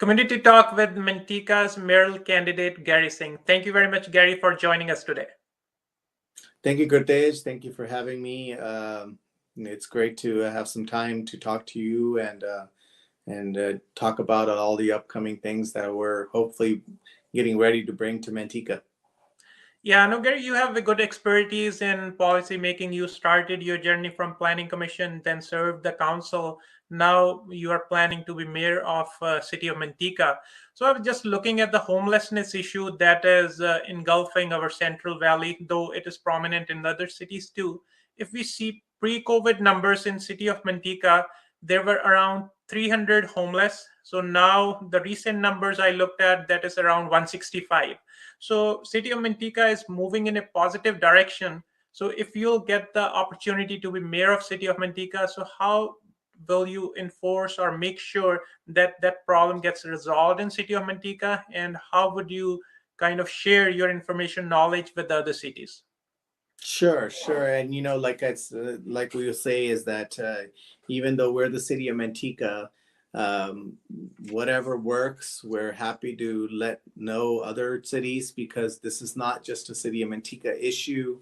Community Talk with Mantika's mayoral candidate Gary Singh. Thank you very much, Gary, for joining us today. Thank you, Gurtej. Thank you for having me. It's great to have some time to talk to you and talk about all the upcoming things that we're hopefully getting ready to bring to Manteca. Yeah, no, Gary, you have a good expertise in policy making. You started your journey from planning commission, then served the council. Now you are planning to be mayor of city of Manteca. So I was just looking at the homelessness issue that is engulfing our Central Valley, though it is prominent in other cities too. If we see pre-COVID numbers in city of Manteca, there were around 300 homeless. So now the recent numbers I looked at, that is around 165. So city of Manteca is moving in a positive direction. So if you'll get the opportunity to be mayor of city of Manteca, so how will you enforce or make sure that that problem gets resolved in city of Manteca, and how would you kind of share your information knowledge with the other cities? Sure. And like we will say is that even though we're the city of Manteca, um, whatever works, we're happy to let know other cities because this is not just a city of Manteca issue.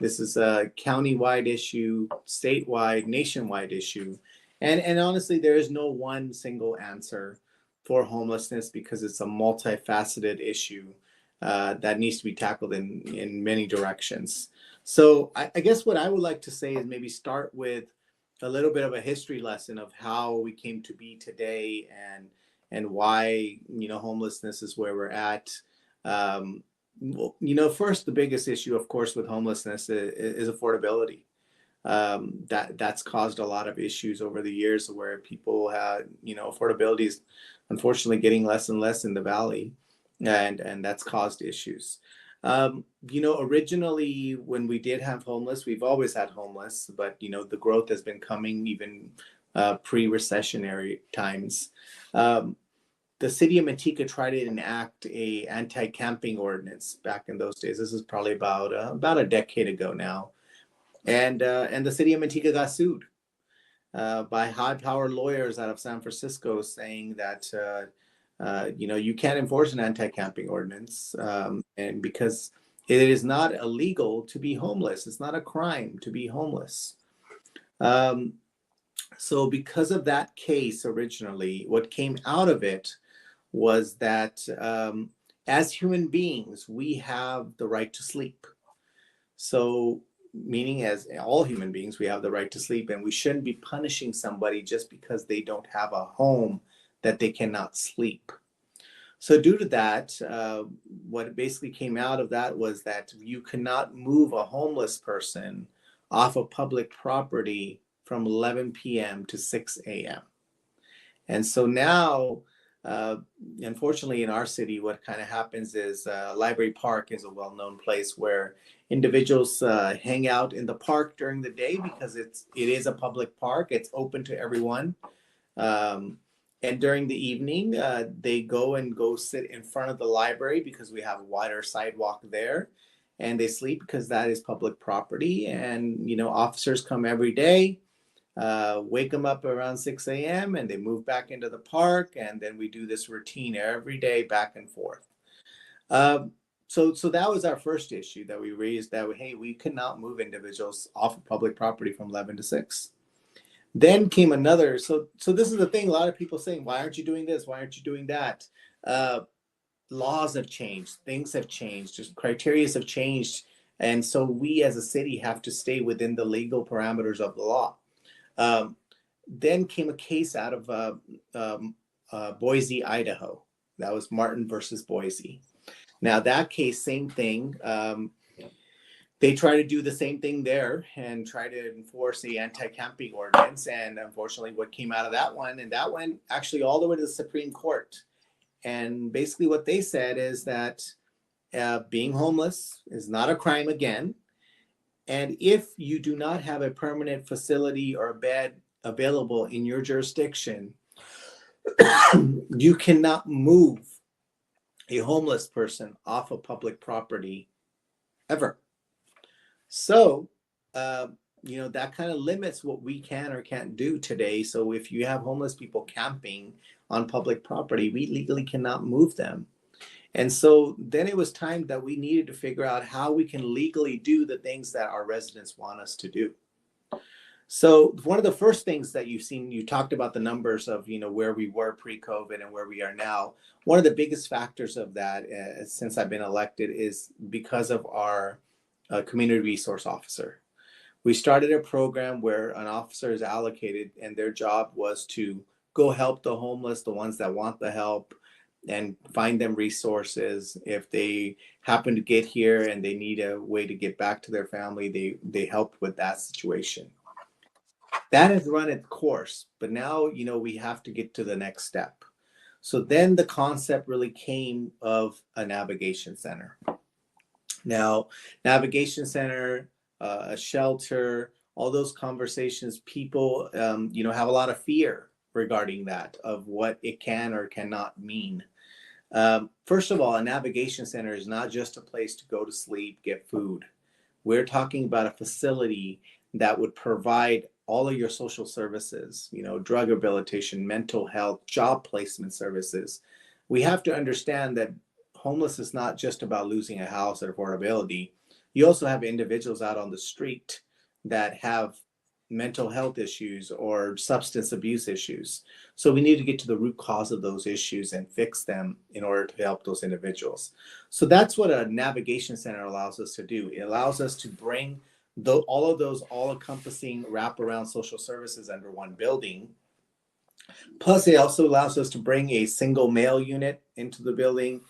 This is a county-wide issue, statewide, nationwide issue. And honestly, there is no one single answer for homelessness because it's a multifaceted issue that needs to be tackled in many directions. So I guess what I would like to say is maybe start with a little bit of a history lesson of how we came to be today and why homelessness is where we're at. First, the biggest issue, of course, with homelessness is affordability. That's caused a lot of issues over the years where people had affordability is unfortunately getting less and less in the valley, and that's caused issues. Originally when we did have homeless, we've always had homeless, but the growth has been coming even pre-recessionary times. Um, the city of Manteca tried to enact a anti-camping ordinance back in those days. This is probably about a decade ago now, and the city of Manteca got sued by high-powered lawyers out of San Francisco, saying that you can't enforce an anti-camping ordinance, and because it is not illegal to be homeless, it's not a crime to be homeless. Um, so, because of that case, originally, what came out of it was that as human beings, we have the right to sleep. So, meaning as all human beings, we have the right to sleep, and we shouldn't be punishing somebody just because they don't have a home that they cannot sleep. So due to that, what basically came out of that was that you cannot move a homeless person off of public property from 11 p.m. to 6 a.m. And so now, uh, unfortunately, in our city, what kind of happens is Library Park is a well-known place where individuals hang out in the park during the day because it is a public park. It's open to everyone. Um, and during the evening, they go sit in front of the library because we have a wider sidewalk there, and they sleep because that is public property. And officers come every day, wake them up around 6 a.m. and they move back into the park, and then we do this routine every day back and forth. Um, so that was our first issue that we raised, that hey, we cannot move individuals off of public property from 11 to 6. Then came another. So this is the thing. A lot of people saying, "Why aren't you doing this? Why aren't you doing that?" Uh, Laws have changed. Things have changed. Just criteria have changed, and so we as a city have to stay within the legal parameters of the law. Um, then came a case out of Boise, Idaho. That was Martin versus Boise. Now that case, same thing. They try to do the same thing there and try to enforce the anti-camping ordinance. And unfortunately, what came out of that one, and that went actually all the way to the Supreme Court. And basically, what they said is that being homeless is not a crime again. And if you do not have a permanent facility or a bed available in your jurisdiction, you cannot move a homeless person off of public property ever. So, uh, that kind of limits what we can or can't do today. So if you have homeless people camping on public property, we legally cannot move them. And so then it was time that we needed to figure out how we can legally do the things that our residents want us to do. So one of the first things that you've seen, you talked about the numbers of where we were pre-COVID and where we are now. One of the biggest factors of that, since I've been elected, is because of our community resource officer. We started a program where an officer is allocated, and their job was to go help the homeless, the ones that want the help, and find them resources. If they happen to get here and they need a way to get back to their family, they help with that situation. That has run its course, but now we have to get to the next step. So then the concept really came of a navigation center. Now, navigation center, a shelter, all those conversations, people have a lot of fear regarding that, of what it can or cannot mean. First of all, a navigation center is not just a place to go to sleep, get food. We're talking about a facility that would provide all of your social services, drug rehabilitation, mental health, job placement services. We have to understand that homeless is not just about losing a house or affordability. You also have individuals out on the street that have mental health issues or substance abuse issues. So we need to get to the root cause of those issues and fix them in order to help those individuals. So that's what a navigation center allows us to do. It allows us to bring all of those all-encompassing wraparound social services under one building. Plus, it also allows us to bring a single male unit into the building,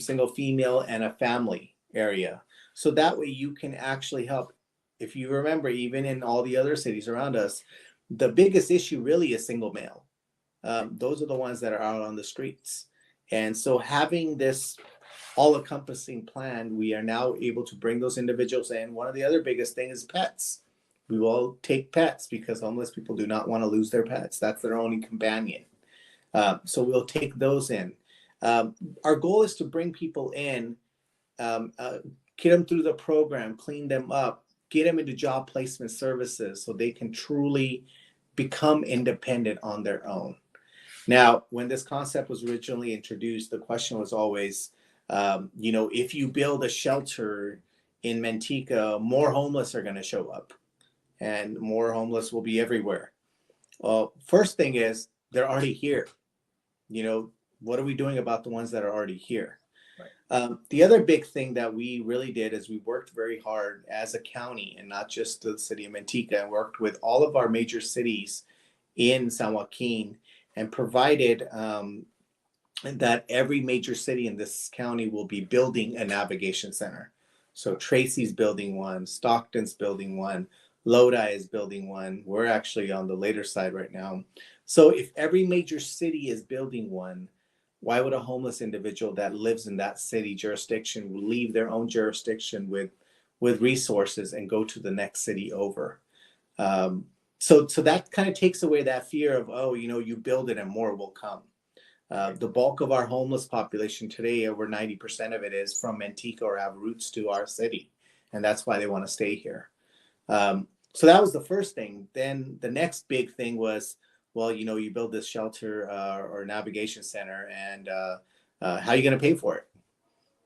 single female, and a family area. So that way you can actually help. If you remember, even in all the other cities around us, the biggest issue really is single male. Those are the ones that are out on the streets. And so having this all-encompassing plan, we are now able to bring those individuals in. One of the other biggest things is pets. We will take pets because homeless people do not want to lose their pets. That's their only companion. So we'll take those in. Our goal is to bring people in, get them through the program, clean them up, get them into job placement services so they can truly become independent on their own. Now, when this concept was originally introduced, the question was always, if you build a shelter in Manteca, more homeless are going to show up and more homeless will be everywhere. Well, first thing is they're already here. What are we doing about the ones that are already here? The other big thing that we really did is we worked very hard as a county, and not just the city of Manteca, and worked with all of our major cities in San Joaquin and provided that every major city in this county will be building a navigation center. So Tracy's building one, Stockton's building one, Lodi is building one. We're actually on the later side right now. So if every major city is building one, why would a homeless individual that lives in that city jurisdiction leave their own jurisdiction with resources and go to the next city over? So that kind of takes away that fear of, you build it and more will come. The bulk of our homeless population today, over 90% of it, is from Manteca or have roots to our city. And that's why they want to stay here. So that was the first thing. Then the next big thing was, well, you build this shelter or navigation center, and how are you going to pay for it?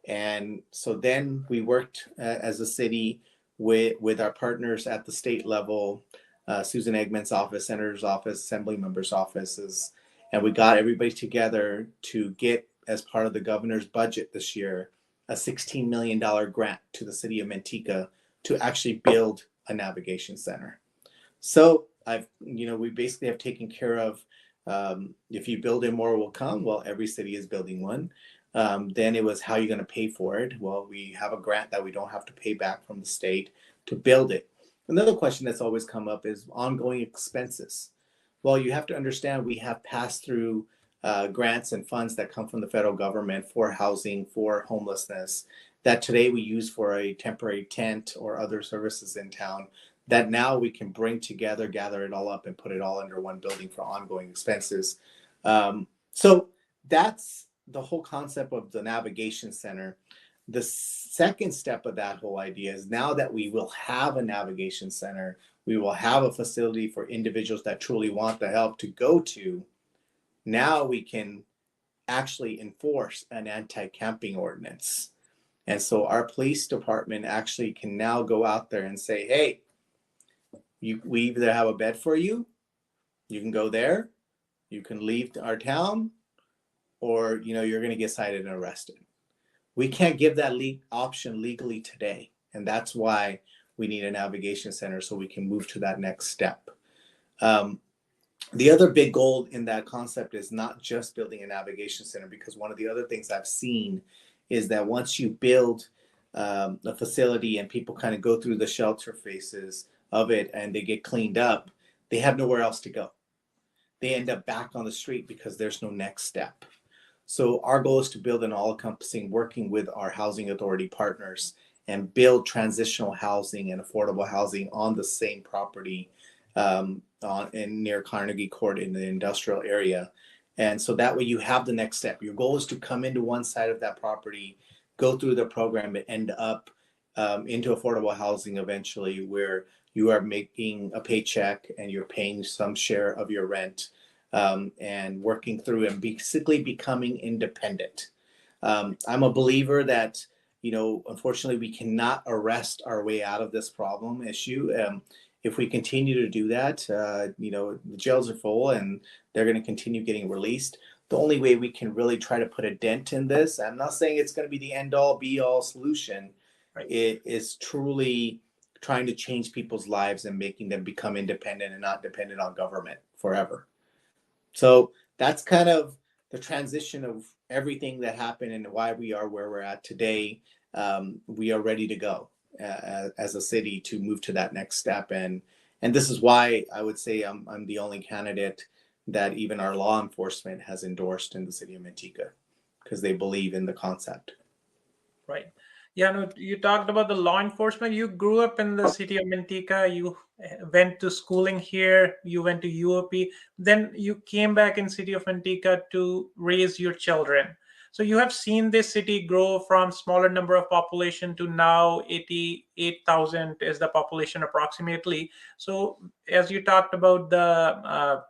And so then we worked as a city with our partners at the state level, Susan Eggman's office, Senator's office, Assembly members' offices, and we got everybody together to get, as part of the governor's budget this year, a $16 million grant to the city of Manteca to actually build a navigation center. So we basically have taken care of, if you build it, more will come. Well, every city is building one. Then it was, how are you going to pay for it? Well, we have a grant that we don't have to pay back from the state to build it. Another question that's always come up is ongoing expenses. Well, you have to understand we have passed through grants and funds that come from the federal government for housing, for homelessness, that today we use for a temporary tent or other services in town, that now we can bring together, gather it all up, and put it all under one building for ongoing expenses. So that's the whole concept of the navigation center. The second step of that whole idea is now that we will have a navigation center, we will have a facility for individuals that truly want the help to go to. Now we can actually enforce an anti-camping ordinance. And so our police department actually can now go out there and say, hey, we either have a bed for you, you can go there, you can leave our town, or you're going to get cited and arrested. We can't give that option legally today. And that's why we need a navigation center so we can move to that next step. The other big goal in that concept is not just building a navigation center, because one of the other things I've seen is that once you build a facility and people kind of go through the shelter phases of it and they get cleaned up, they have nowhere else to go. They end up back on the street because there's no next step. So our goal is to build an all-encompassing, working with our housing authority partners, and build transitional housing and affordable housing on the same property near Carnegie Court in the industrial area. And so that way you have the next step. Your goal is to come into one side of that property, go through the program, and end up into affordable housing eventually, where you are making a paycheck and you're paying some share of your rent, and working through and basically becoming independent. I'm a believer that, unfortunately, we cannot arrest our way out of this problem issue. If we continue to do that, the jails are full and they're going to continue getting released. The only way we can really try to put a dent in this, I'm not saying it's going to be the end all be all solution, Right. it is truly trying to change people's lives and making them become independent and not dependent on government forever. So that's kind of the transition of everything that happened and why we are where we're at today. We are ready to go as a city to move to that next step, and this is why I would say I'm the only candidate that even our law enforcement has endorsed in the city of Manteca, because they believe in the concept. Right. Yeah, no, you talked about the law enforcement. You grew up in the city of Manteca. You went to schooling here. You went to UOP. Then you came back in city of Manteca to raise your children. So you have seen this city grow from smaller number of population to now 88,000 is the population approximately. So as you talked about the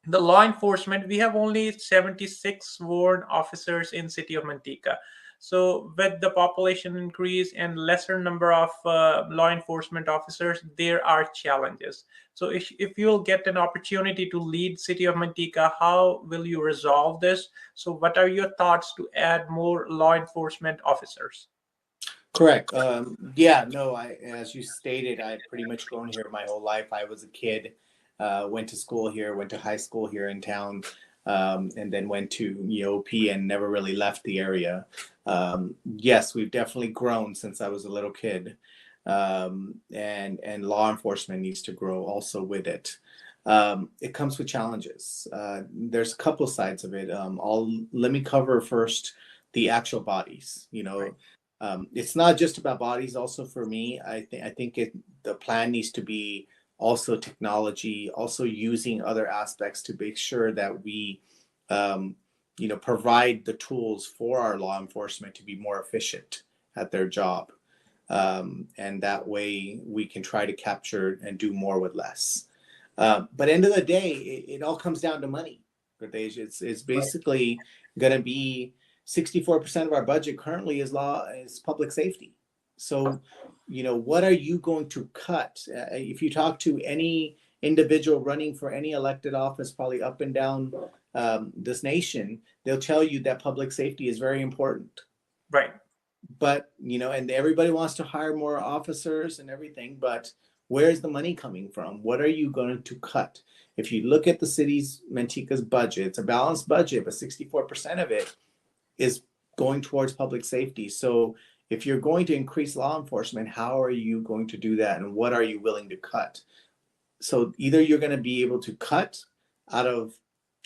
law enforcement, we have only 76 sworn officers in city of Manteca. So with the population increase and lesser number of law enforcement officers, there are challenges. So if you'll get an opportunity to lead city of Manteca, how will you resolve this? So what are your thoughts to add more law enforcement officers? Correct. Yeah, no, as you stated, I've pretty much grown here my whole life. I was a kid, went to school here, went to high school here in town, and then went to EOP and never really left the area. Yes, we've definitely grown since I was a little kid, and law enforcement needs to grow also with it. It comes with challenges. There's a couple sides of it. Let me cover first the actual bodies. Right. It's not just about bodies. Also, for me, I think the plan needs to be also technology, also using other aspects to make sure that we, provide the tools for our law enforcement to be more efficient at their job, and that way we can try to capture and do more with less. But end of the day, it all comes down to money. It's Right. basically going to be 64% of our budget currently is public safety. So, what are you going to cut? If you talk to any individual running for any elected office, probably up and down this nation, they'll tell you that public safety is very important. Right. But and everybody wants to hire more officers and everything, but where's the money coming from? What are you going to cut? If you look at the city's Manteca's budget, it's a balanced budget, but 64% of it is going towards public safety. So if you're going to increase law enforcement, how are you going to do that, and what are you willing to cut? So either you're going to be able to cut out of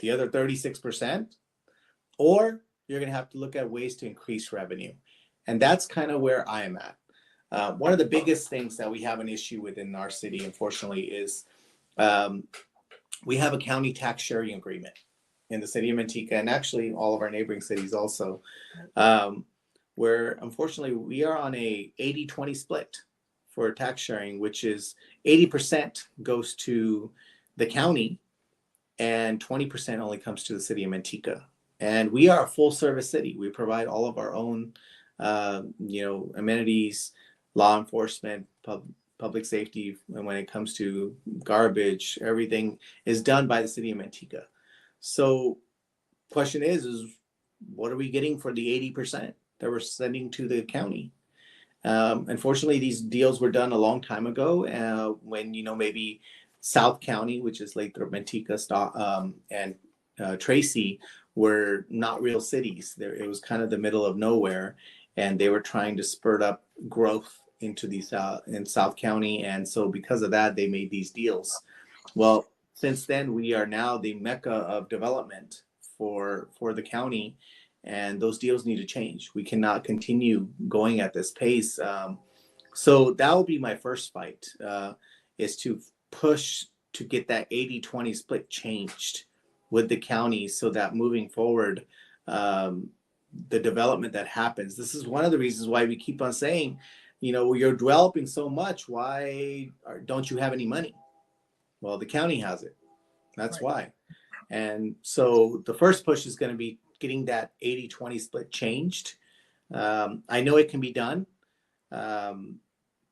the other 36%, or you're going to have to look at ways to increase revenue. And that's kind of where I am at. One of the biggest things that we have an issue with in our city, unfortunately, is we have a county tax sharing agreement in the city of Manteca, and actually all of our neighboring cities also. where unfortunately we are on a 80-20 split for tax sharing, which is 80% goes to the county and 20% only comes to the city of Manteca. And we are a full service city. We provide all of our own, amenities, law enforcement, public safety. And when it comes to garbage, everything is done by the city of Manteca. So question is what are we getting for the 80% that we're sending to the county? Unfortunately, these deals were done a long time ago when, maybe South County, which is Lathrop, Manteca, and Tracy, were not real cities. There, it was kind of the middle of nowhere, and they were trying to spurt up growth into these in South County, and so because of that, they made these deals. Well, since then, we are now the mecca of development for the county, and those deals need to change. We cannot continue going at this pace. So that will be my first fight, is to push to get that 80-20 split changed with the county so that moving forward, the development that happens. This is one of the reasons why we keep on saying, you're developing so much. Why don't you have any money? Well, the county has it. That's Right. why. And so the first push is going to be getting that 80-20 split changed. I know it can be done.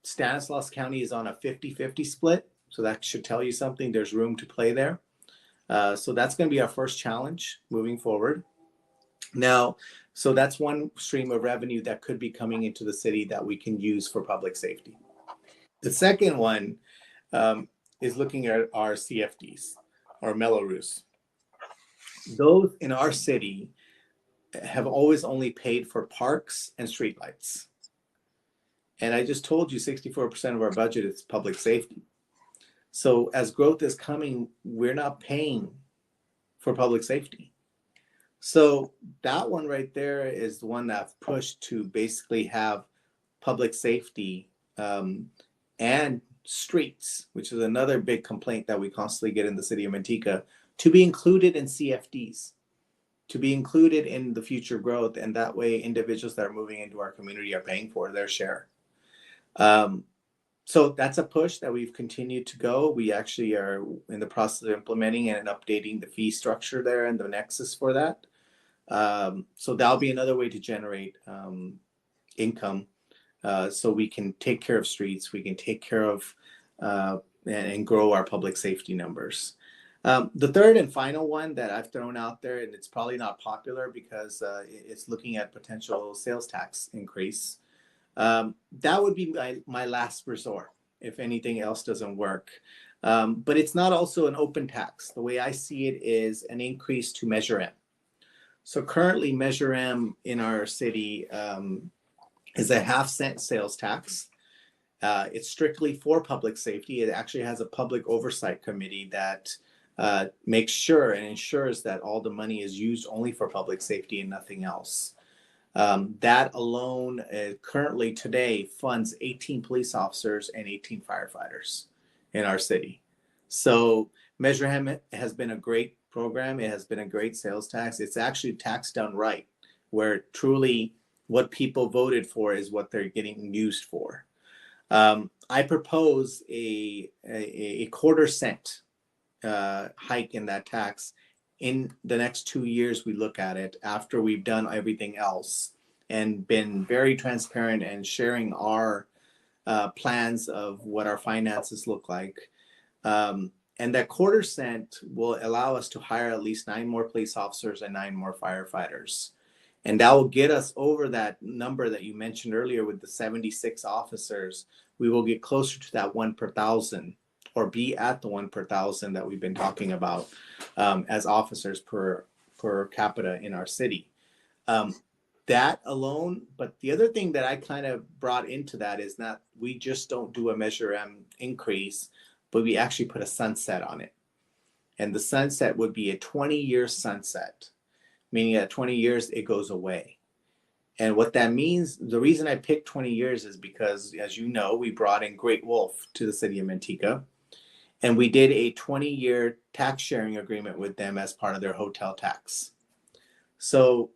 Stanislaus County is on a 50-50 split. So that should tell you something. There's room to play there. So that's going to be our first challenge moving forward. Now, so that's one stream of revenue that could be coming into the city that we can use for public safety. The second one is looking at our CFDs, or Mello-Roos. Those in our city have always only paid for parks and streetlights. And I just told you 64% of our budget is public safety. So as growth is coming, we're not paying for public safety. So that one right there is the one that I've pushed to basically have public safety and streets, which is another big complaint that we constantly get in the city of Manteca, to be included in CFDs, to be included in the future growth. And that way individuals that are moving into our community are paying for their share. So that's a push that we've continued to go. We actually are in the process of implementing and updating the fee structure there and the nexus for that. So that'll be another way to generate income, so we can take care of streets, we can take care of and grow our public safety numbers. The third and final one that I've thrown out there, and it's probably not popular because it's looking at potential sales tax increase. That would be my last resort if anything else doesn't work. But it's not also an open tax. The way I see it is an increase to Measure M. So currently Measure M in our city is a 0.5-cent sales tax. It's strictly for public safety. It actually has a public oversight committee that makes sure and ensures that all the money is used only for public safety and nothing else. That alone currently today funds 18 police officers and 18 firefighters in our city. So Measure M has been a great program. It has been a great sales tax. It's actually tax done right, where truly what people voted for is what they're getting used for. I propose a 1/4-cent hike in that tax in the next 2 years. We look at it after we've done everything else and been very transparent and sharing our plans of what our finances look like. And that 1/4 cent will allow us to hire at least 9 more police officers and 9 more firefighters. And that will get us over that number that you mentioned earlier with the 76 officers. We will get closer to that 1 per 1,000, or be at the 1 per 1,000 that we've been talking about as officers per capita in our city. That alone, but the other thing that I kind of brought into that is that we just don't do a Measure M increase, but we actually put a sunset on it. And the sunset would be a 20-year sunset, meaning that 20 years it goes away. And what that means, the reason I picked 20 years is because, as you know, we brought in Great Wolf to the city of Manteca, and we did a 20-year tax sharing agreement with them as part of their hotel tax. So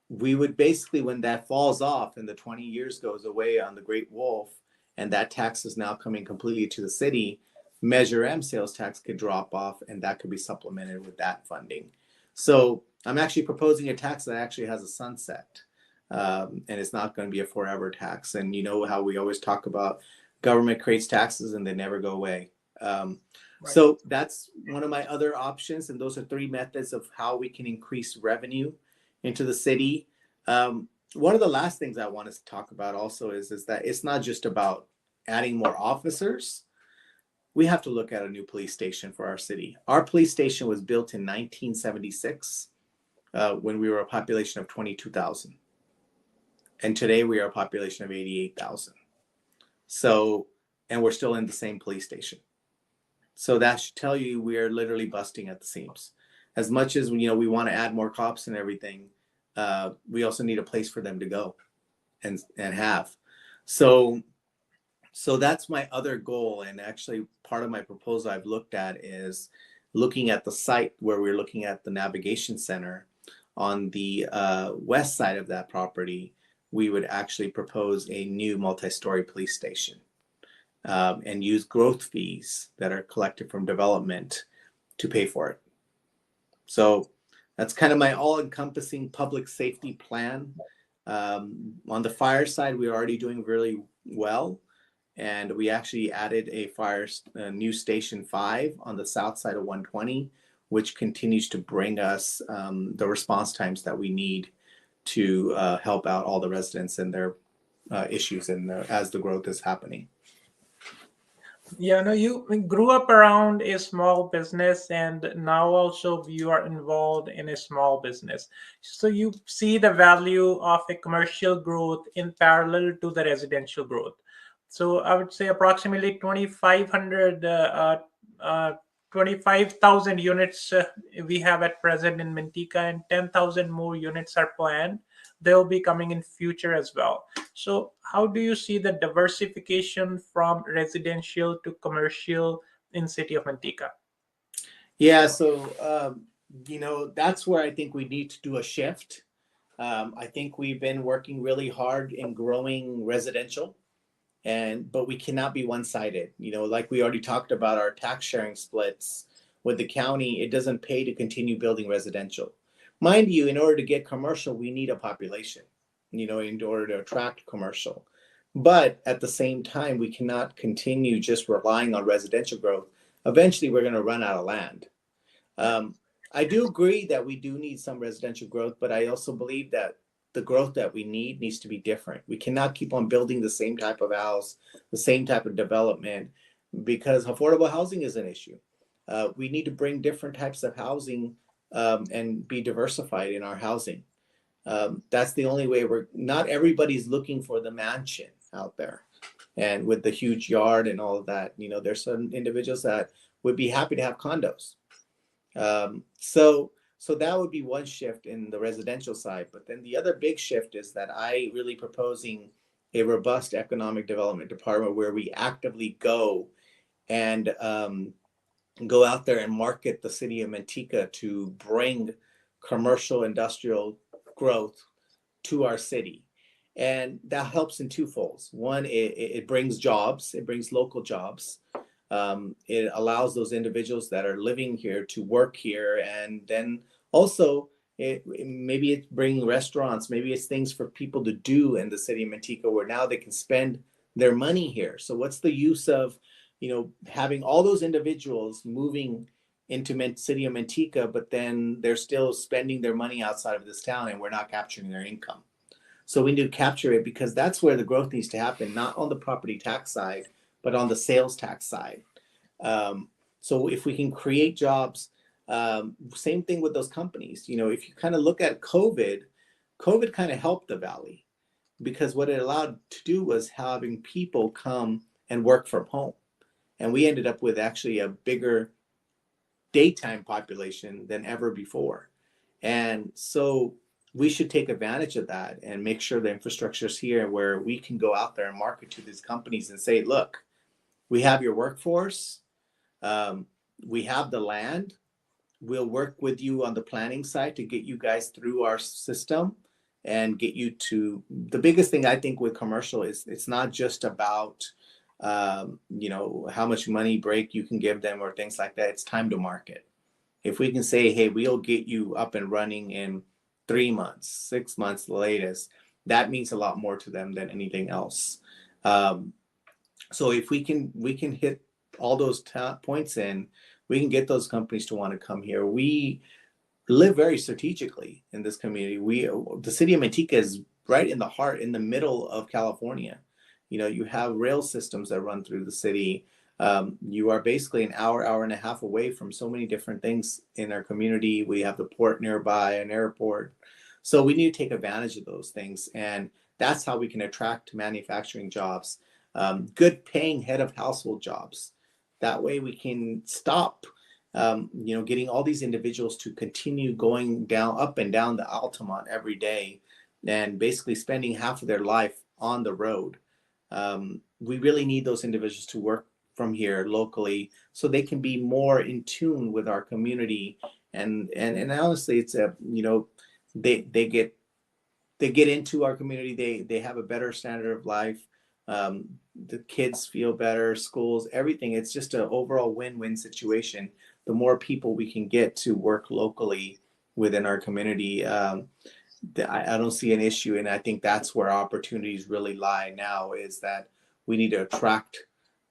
we would basically, when that falls off and the 20 years goes away on the Great Wolf, and that tax is now coming completely to the city, Measure M sales tax could drop off, and that could be supplemented with that funding. So I'm actually proposing a tax that actually has a sunset, and it's not going to be a forever tax. And you know how we always talk about government creates taxes and they never go away. Um, Right. so that's one of my other options, and those are three methods of how we can increase revenue into the city. One of the last things I want to talk about also is that it's not just about adding more officers. We have to look at a new police station for our city. Our police station was built in 1976 when we were a population of 22,000. And today we are a population of 88,000. So, and we're still in the same police station. So that should tell you we are literally busting at the seams. As much as we want to add more cops and everything, we also need a place for them to go and have. So that's my other goal. And actually, part of my proposal I've looked at is looking at the site where we're looking at the navigation center on the west side of that property. We would actually propose a new multi-story police station. And use growth fees that are collected from development to pay for it. So that's kind of my all-encompassing public safety plan. On the fire side, we're already doing really well. And we actually added a new Station 5 on the south side of 120, which continues to bring us the response times that we need to help out all the residents and their issues as the growth is happening. Yeah, no, you grew up around a small business and now also you are involved in a small business. So you see the value of a commercial growth in parallel to the residential growth. So I would say approximately 25,000 units we have at present in Mintika, and 10,000 more units are planned. They'll be coming in future as well. So how do you see the diversification from residential to commercial in city of Mantika? Yeah, so that's where I think we need to do a shift. I think we've been working really hard in growing residential, but we cannot be one-sided. Like we already talked about our tax sharing splits with the county, it doesn't pay to continue building residential. Mind you, in order to get commercial, we need a population, in order to attract commercial. But at the same time, we cannot continue just relying on residential growth. Eventually, we're going to run out of land. I do agree that we do need some residential growth, but I also believe that the growth that we need needs to be different. We cannot keep on building the same type of house, the same type of development, because affordable housing is an issue. We need to bring different types of housing and be diversified in our housing. That's the only way. Not everybody's looking for the mansion out there and with the huge yard and all of that. There's some individuals that would be happy to have condos. So that would be one shift in the residential side. But then the other big shift is that I really proposing a robust economic development department where we actively go and go out there and market the city of Mantika to bring commercial industrial growth to our city. And that helps in two folds. One, it brings jobs, it brings local jobs. It allows those individuals that are living here to work here, and then also maybe it's bringing restaurants, maybe it's things for people to do in the city of Mantika where now they can spend their money here. So what's the use of having all those individuals moving into city of Mantika, but then they're still spending their money outside of this town and we're not capturing their income? So we need to capture it, because that's where the growth needs to happen, not on the property tax side, but on the sales tax side. So if we can create jobs, same thing with those companies. If you kind of look at COVID kind of helped the Valley, because what it allowed to do was having people come and work from home. And we ended up with actually a bigger daytime population than ever before. And so we should take advantage of that and make sure the infrastructure is here where we can go out there and market to these companies and say, look, we have your workforce. We have the land. We'll work with you on the planning side to get you guys through our system. and get you to the biggest thing I think with commercial is it's not just about how much money break you can give them or things like that. It's time to market. If we can say, hey, we'll get you up and running in 3 months, 6 months, the latest, that means a lot more to them than anything else. Um, so if we can hit all those points in, we can get those companies to want to come here. We live very strategically in this community. The city of Manteca is right in the heart, in the middle of California. You have rail systems that run through the city. You are basically an hour and a half away from so many different things in our community. We have the port nearby, an airport. So we need to take advantage of those things. And that's how we can attract manufacturing jobs, good paying head of household jobs. That way we can stop getting all these individuals to continue going down, up and down the Altamont every day, and basically spending half of their life on the road. We really need those individuals to work from here locally so they can be more in tune with our community. And honestly, it's they get into our community. They have a better standard of life. The kids feel better, schools, everything. It's just an overall win-win situation. The more people we can get to work locally within our community, I don't see an issue. And I think that's where opportunities really lie now, is that we need to attract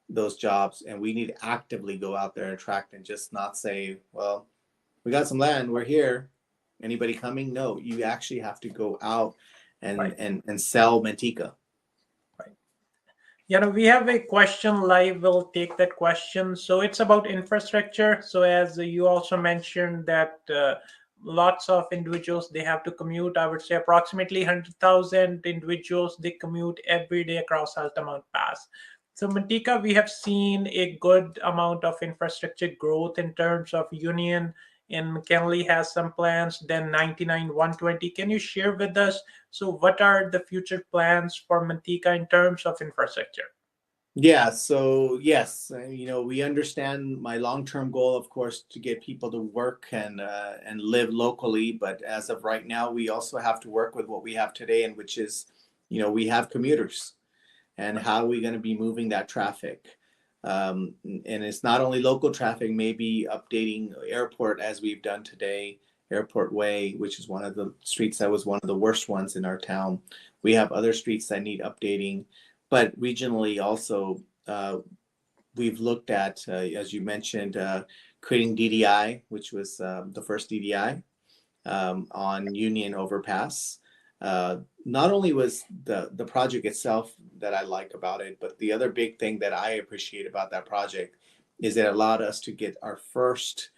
those jobs, and we need to actively go out there and attract, and just not say, well, we got some land, we're here, anybody coming? No, you actually have to go out and Right. and sell Manteca. Right. We have a question live. We'll take that question. So it's about infrastructure. So as you also mentioned that lots of individuals, they have to commute. I would say approximately 100,000 individuals, they commute every day across Altamont Pass. So Manteca, we have seen a good amount of infrastructure growth in terms of Union, and McKinley has some plans, then 99, 120. Can you share with us, so what are the future plans for Manteca in terms of infrastructure? Yeah, so yes, we understand my long-term goal, of course, to get people to work and live locally. But as of right now, we also have to work with what we have today, and which is, we have commuters, and Right. how are we going to be moving that traffic? And it's not only local traffic, maybe updating airport as we've done today, Airport Way, which is one of the streets that was one of the worst ones in our town. We have other streets that need updating, but regionally also, we've looked at, as you mentioned, creating DDI, which was the first DDI on Union Overpass. Not only was the project itself that I like about it, but the other big thing that I appreciate about that project is it allowed us to get our first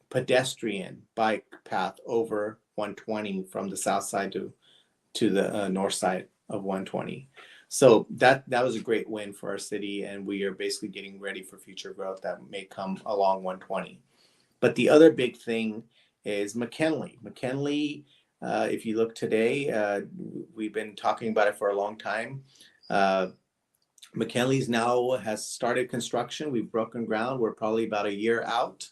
pedestrian bike path over 120 from the south side to the north side of 120. So that was a great win for our city, and we are basically getting ready for future growth that may come along 120. But the other big thing is McKinley. McKinley, if you look today, we've been talking about it for a long time. Uh, McKinley's now has started construction. We've broken ground. We're probably about a year out,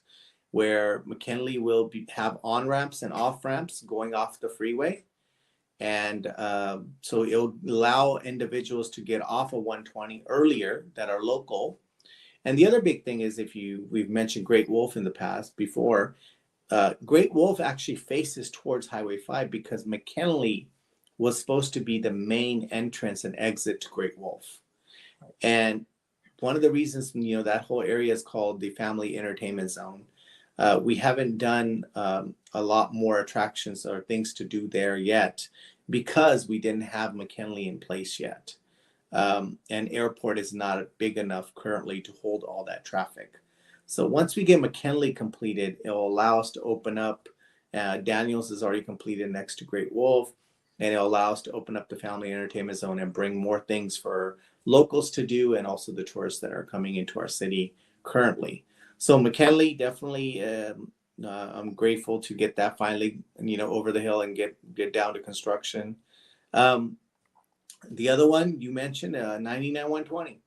where McKinley will have on ramps and off ramps going off the freeway. And so it'll allow individuals to get off of 120 earlier that are local. And the other big thing is, we've mentioned Great Wolf in the past before. Great Wolf actually faces towards Highway 5 because McKinley was supposed to be the main entrance and exit to Great Wolf. And one of the reasons, that whole area is called the Family Entertainment Zone. We haven't done a lot more attractions or things to do there yet because we didn't have McKinley in place yet. And airport is not big enough currently to hold all that traffic. So once we get McKinley completed, it will allow us to open up. Daniels is already completed next to Great Wolf, and it'll allow us to open up the Family Entertainment Zone and bring more things for locals to do, and also the tourists that are coming into our city currently. So McKinley, definitely, I'm grateful to get that finally, over the hill and get down to construction. Um, the other one you mentioned, 99 120.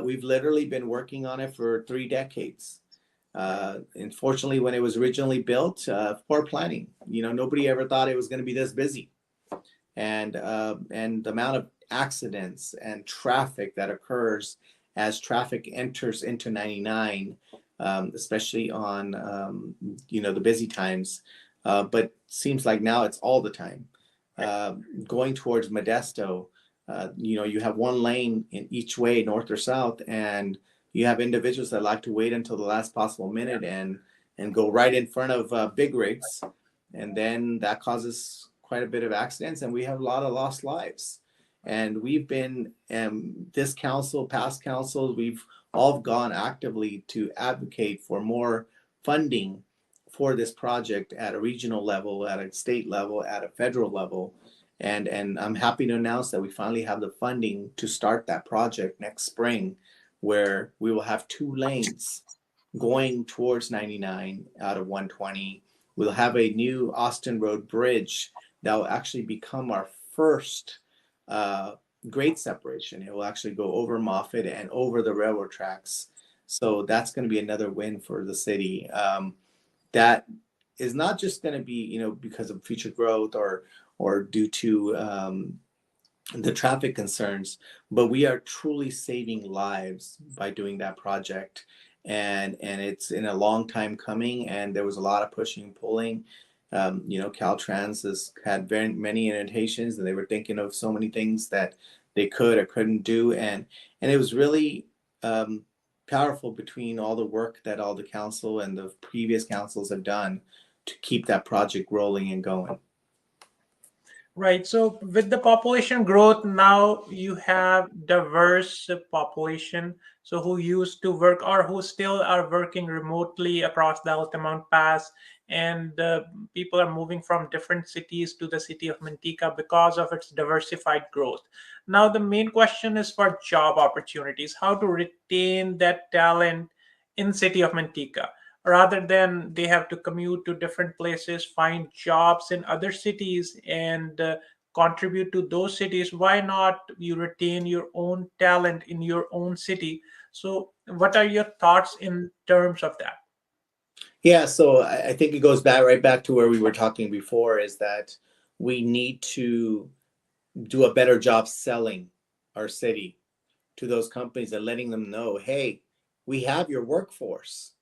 We've literally been working on it for 3 decades. Unfortunately, when it was originally built, poor planning. Nobody ever thought it was going to be this busy, and the amount of accidents and traffic that occurs as traffic enters into 99, especially on the busy times. But seems like now it's all the time. Going towards Modesto, you have one lane in each way, north or south, and you have individuals that like to wait until the last possible minute and go right in front of big rigs, and then that causes quite a bit of accidents, and we have a lot of lost lives. And we've been this council, past councils, we've all gone actively to advocate for more funding for this project at a regional level, at a state level, at a federal level. And I'm happy to announce that we finally have the funding to start that project next spring, where we will have two lanes going towards 99 out of 120. We'll have a new Austin Road bridge that will actually become our first uh, grade separation. It will actually go over Moffett and over the railroad tracks. So that's going to be another win for the city. That is not just going to be, because of future growth or due to the traffic concerns, but we are truly saving lives by doing that project. And it's in a long time coming, and there was a lot of pushing and pulling. Caltrans has had very many invitations, and they were thinking of so many things that they could or couldn't do, and it was really powerful between all the work that all the council and the previous councils have done to keep that project rolling and going. Right. So with the population growth, now you have diverse population. So who used to work or who still are working remotely across the Altamont Pass, and people are moving from different cities to the city of Manteca because of its diversified growth. Now the main question is for job opportunities, how to retain that talent in city of Manteca rather than they have to commute to different places, find jobs in other cities, and contribute to those cities. Why not you retain your own talent in your own city? So what are your thoughts in terms of that? Yeah, so I think it goes back right back to where we were talking before, is that we need to do a better job selling our city to those companies and letting them know, hey, we have your workforce.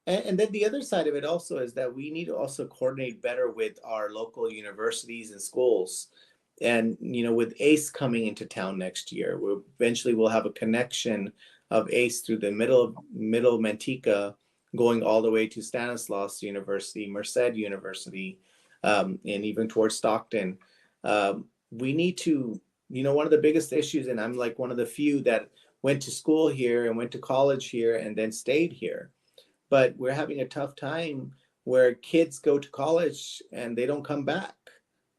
And then the other side of it also is that we need to also coordinate better with our local universities and schools. And with ACE coming into town next year, we'll have a connection of ACE through the middle Manteca, going all the way to Stanislaus University, Merced University, and even towards Stockton. We need to, one of the biggest issues, and I'm like one of the few that went to school here and went to college here and then stayed here, but we're having a tough time where kids go to college and they don't come back.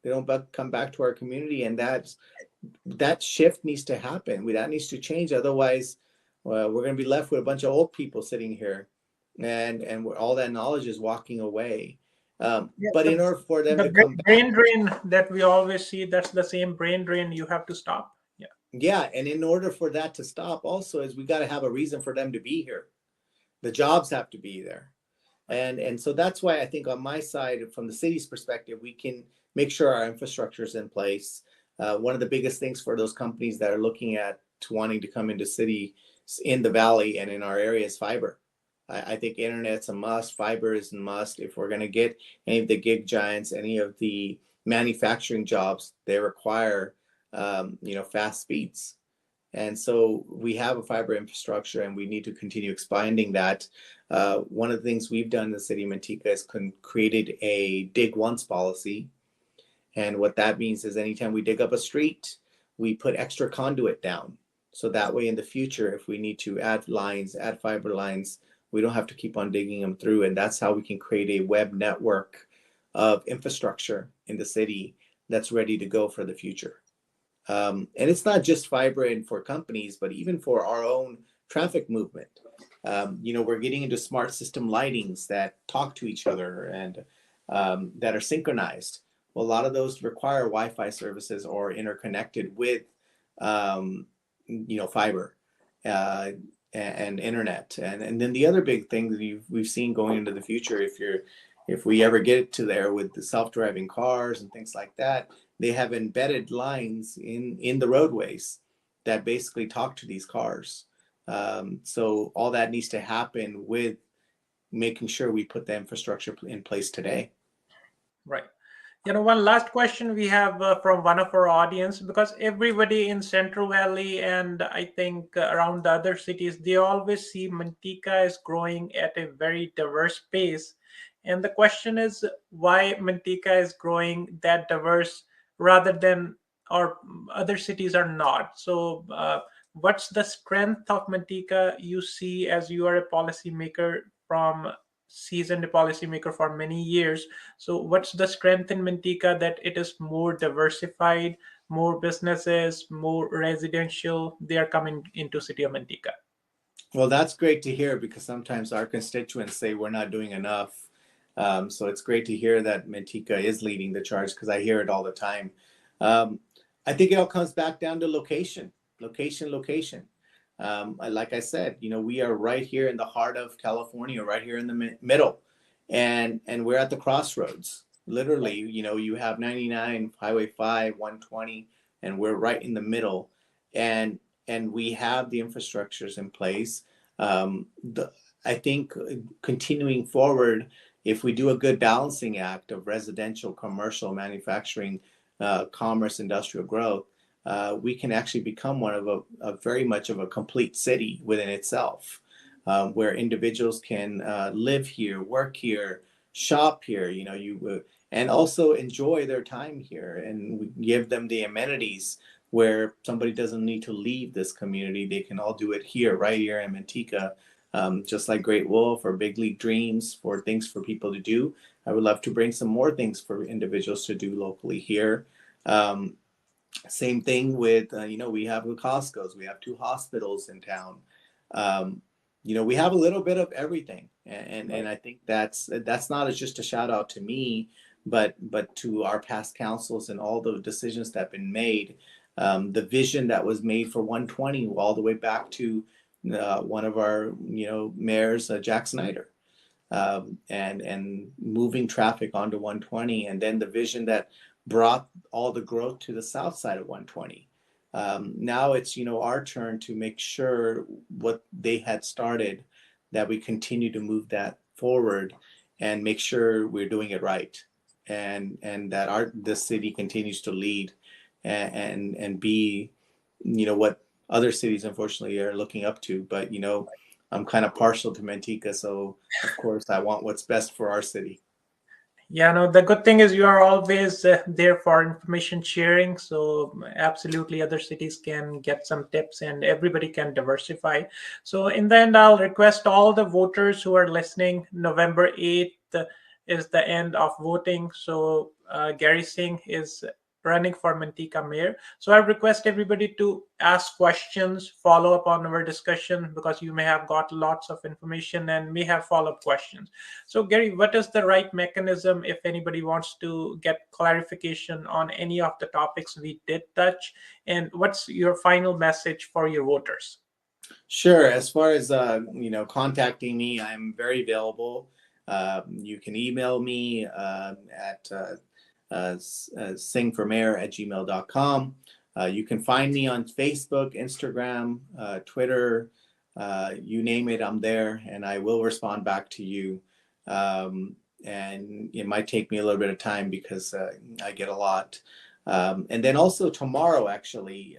They don't come back to our community, and that shift needs to happen. That needs to change. Otherwise, we're going to be left with a bunch of old people sitting here, and all that knowledge is walking away. Yeah, But in order for them the to come brain back, drain that we always see, that's the same brain drain you have to stop. Yeah. yeah, and in order for that to stop, also is we got to have a reason for them to be here. The jobs have to be there. And so that's why I think on my side, from the city's perspective, we can make sure our infrastructure is in place. One of the biggest things for those companies that are looking at wanting to come into city in the valley and in our area is fiber. I think internet's a must. Fiber is a must. If we're going to get any of the gig giants, any of the manufacturing jobs, they require fast speeds. And so we have a fiber infrastructure, and we need to continue expanding that. One of the things we've done in the city of Manteca is created a dig once policy. And what that means is anytime we dig up a street, we put extra conduit down. So that way in the future, if we need to add lines, add fiber lines, we don't have to keep on digging them through. And that's how we can create a web network of infrastructure in the city that's ready to go for the future. And it's not just fiber and for companies, but even for our own traffic movement. We're getting into smart system lightings that talk to each other and that are synchronized. Well, a lot of those require Wi-Fi services or interconnected with, fiber. Uh, and internet. And then the other big thing that we've seen going into the future, if we ever get to there with the self-driving cars and things like that, they have embedded lines in the roadways that basically talk to these cars. So all that needs to happen with making sure we put the infrastructure in place today. Right. One last question we have from one of our audience, because everybody in Central Valley and I think around the other cities, they always see Manteca as growing at a very diverse pace. And the question is why Manteca is growing that diverse rather than or other cities are not. So, what's the strength of Manteca you see as you are a policymaker from seasoned policymaker for many years? So, what's the strength in Manteca that it is more diversified, more businesses, more residential? They are coming into city of Manteca. Well, that's great to hear because sometimes our constituents say we're not doing enough. So it's great to hear that Manteca is leading the charge because I hear it all the time. Um, I think it all comes back down to location, location, location. Like I said, we are right here in the heart of California, right here in the middle, and we're at the crossroads. Literally, you have 99, Highway 5, 120, and we're right in the middle, and we have the infrastructures in place. I think continuing forward, if we do a good balancing act of residential, commercial, manufacturing, commerce, industrial growth, we can actually become one of a very much of a complete city within itself, where individuals can live here, work here, shop here, and also enjoy their time here, and we give them the amenities where somebody doesn't need to leave this community. They can all do it here, right here in Manteca, just like Great Wolf or Big League Dreams for things for people to do. I would love to bring some more things for individuals to do locally here. Um, Same thing with, we have the Costco's, we have two hospitals in town. Um, we have a little bit of everything, and I think that's not just a shout out to me, but to our past councils and all the decisions that have been made. The vision that was made for 120 all the way back to one of our mayors, Jack Snyder, and moving traffic onto 120, and then the vision that brought all the growth to the south side of 120. Now it's our turn to make sure what they had started, that we continue to move that forward and make sure we're doing it right, and that this city continues to lead and be what other cities unfortunately are looking up to. But I'm kind of partial to Manteca, so of course I want what's best for our city. Yeah, no, the good thing is you are always there for information sharing. So, absolutely, other cities can get some tips and everybody can diversify. So, in the end, I'll request all the voters who are listening, November 8th is the end of voting. So, Gary Singh is running for Manteca Mayor. So, I request everybody to ask questions, follow up on our discussion because you may have got lots of information and may have follow up questions. So, Gary, what is the right mechanism if anybody wants to get clarification on any of the topics we did touch? And what's your final message for your voters? Sure. As far as contacting me, I'm very available. You can email me at singformayor@gmail.com. You can find me on Facebook, Instagram, Twitter, you name it, I'm there, and I will respond back to you. And it might take me a little bit of time because I get a lot. And then also tomorrow, actually,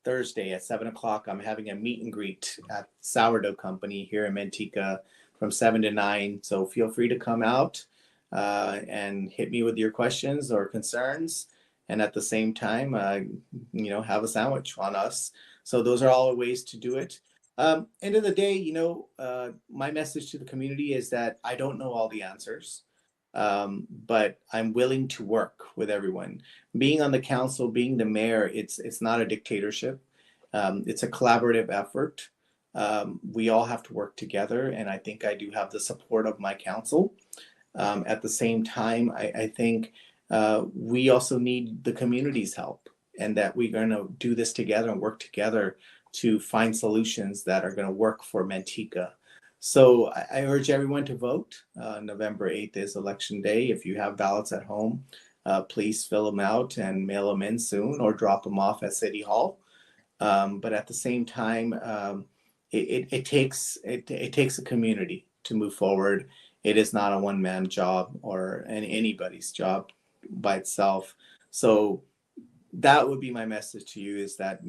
Thursday at 7 o'clock, I'm having a meet and greet at Sourdough Company here in Manteca from 7 to 9. So feel free to come out and hit me with your questions or concerns. And at the same time, have a sandwich on us. So those are all ways to do it. End of the day, my message to the community is that I don't know all the answers, but I'm willing to work with everyone. Being on the council, being the mayor, it's not a dictatorship. It's a collaborative effort. We all have to work together, and I think I do have the support of my council. At the same time, I think we also need the community's help, and that we're going to do this together and work together to find solutions that are going to work for Manteca. So I urge everyone to vote. November 8th is election day. If you have ballots at home, please fill them out and mail them in soon or drop them off at City Hall. But at the same time, it takes a community to move forward. It is not a one man job or anybody's job by itself. So that would be my message to you, is that,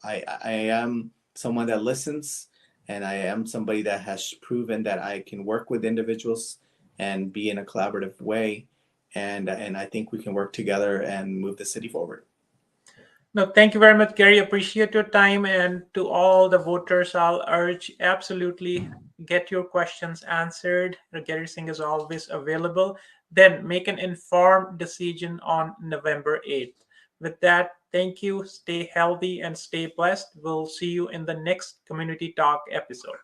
I am someone that listens, and I am somebody that has proven that I can work with individuals and be in a collaborative way, and I think we can work together and move the city forward. No, thank you very much, Gary. Appreciate your time. And to all the voters, I'll urge absolutely get your questions answered. Gary Singh is always available. Then make an informed decision on November 8th. With that, thank you. Stay healthy and stay blessed. We'll see you in the next Community Talk episode.